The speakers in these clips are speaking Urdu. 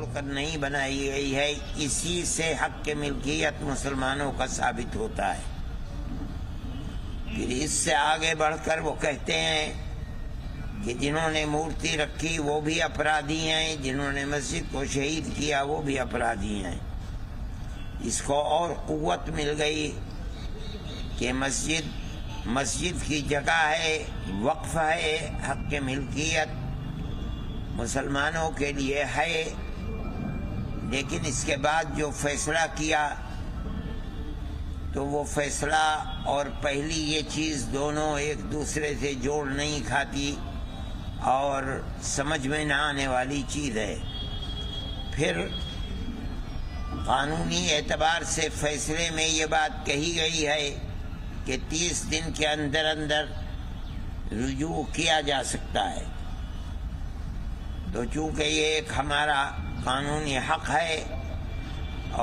توڑ کر نہیں بنائی گئی ہے، اسی سے حق کی ملکیت مسلمانوں کا ثابت ہوتا ہے۔ پھر اس سے آگے بڑھ کر وہ کہتے ہیں کہ جنہوں نے مورتی رکھی وہ بھی اپرادھی ہیں، جنہوں نے مسجد کو شہید کیا وہ بھی اپرادھی ہیں۔ اس کو اور قوت مل گئی کہ مسجد کی جگہ ہے، وقف ہے، حق ملکیت مسلمانوں کے لیے ہے، لیکن اس کے بعد جو فیصلہ کیا تو وہ فیصلہ اور پہلی یہ چیز دونوں ایک دوسرے سے جوڑ نہیں کھاتی اور سمجھ میں نہ آنے والی چیز ہے۔ پھر قانونی اعتبار سے فیصلے میں یہ بات کہی گئی ہے کہ 30 دن کے اندر اندر رجوع کیا جا سکتا ہے، تو چونکہ یہ ایک ہمارا قانونی حق ہے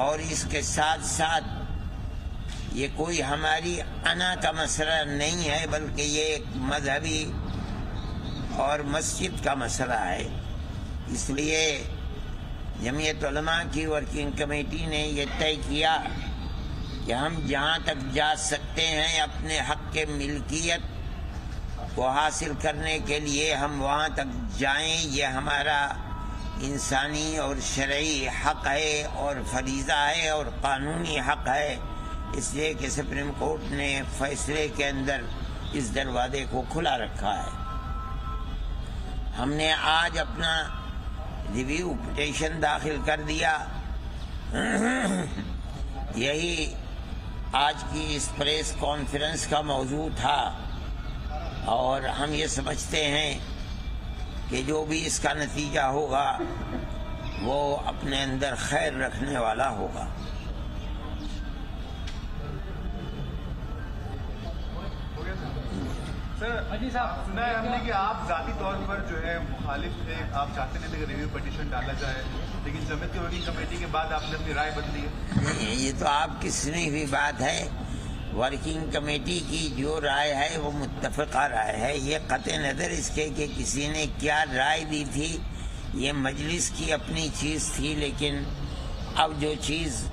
اور اس کے ساتھ ساتھ یہ کوئی ہماری انا کا مسئلہ نہیں ہے بلکہ یہ ایک مذہبی اور مسجد کا مسئلہ ہے، اس لیے جمعیت علماء کی ورکنگ کمیٹی نے یہ طے کیا کہ ہم جہاں تک جا سکتے ہیں اپنے حق کے ملکیت کو حاصل کرنے کے لیے ہم وہاں تک جائیں، یہ ہمارا انسانی اور شرعی حق ہے اور فریضہ ہے اور قانونی حق ہے، اس لیے کہ سپریم کورٹ نے فیصلے کے اندر اس دروازے کو کھلا رکھا ہے۔ ہم نے آج اپنا ریویو پٹیشن داخل کر دیا، یہی آج کی اس پریس کانفرنس کا موضوع تھا، اور ہم یہ سمجھتے ہیں کہ جو بھی اس کا نتیجہ ہوگا وہ اپنے اندر خیر رکھنے والا ہوگا۔ سر سنا ہے ہم نے کہ آپ ذاتی طور پر جو ہے مخالف تھے، آپ چاہتے نہیں تھے کہ ریویو پٹیشن ڈالا جائے، لیکن جمعیت کی ورکنگ کمیٹی کے بعد آپ نے اپنی رائے بدلی ہے۔ یہ تو آپ کی سنی ہوئی بات ہے، ورکنگ کمیٹی کی جو رائے ہے وہ متفقہ رائے ہے، یہ قطع نظر اس کے کہ کسی نے کیا رائے دی تھی، یہ مجلس کی اپنی چیز تھی، لیکن اب جو چیز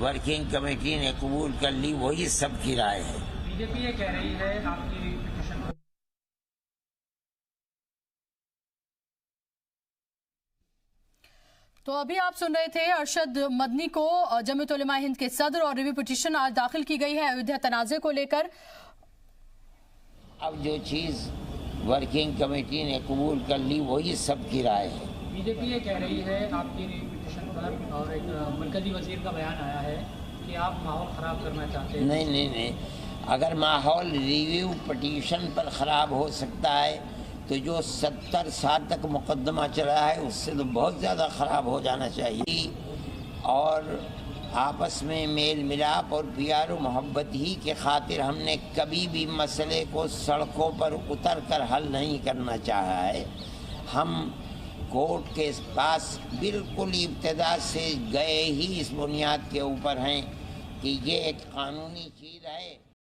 ورکنگ کمیٹی نے قبول کر لی وہی سب کی رائے ہے۔ بی جے پی یہ کہہ رہی ہے آپ کی پٹیشن کو۔ تو ابھی آپ سن رہے تھے ارشد مدنی کو، جمعیت علماء ہند کے صدر، اور ریویو پٹیشن آج داخل کی گئی ہے ایودھیا تنازع کو لے کر۔ اب جو چیز ورکنگ کمیٹی نے قبول کر لی وہی سب کی رائے ہے۔ بی جے پی یہ کہہ رہی ہے آپ کی ریویو پٹیشن پر، اور ایک مرکزی وزیر کا بیان آیا ہے کہ آپ ماحول خراب کرنا چاہتے ہیں۔ نہیں، اگر ماحول ریویو پٹیشن پر خراب ہو سکتا ہے تو جو 70 سال تک مقدمہ چلا ہے اس سے تو بہت زیادہ خراب ہو جانا چاہیے، اور آپس میں میل ملاپ اور پیار و محبت ہی کے خاطر ہم نے کبھی بھی مسئلے کو سڑکوں پر اتر کر حل نہیں کرنا چاہا ہے۔ ہم کورٹ کے پاس بالکل ابتدا سے گئے ہی اس بنیاد کے اوپر ہیں کہ یہ ایک قانونی چیز ہے۔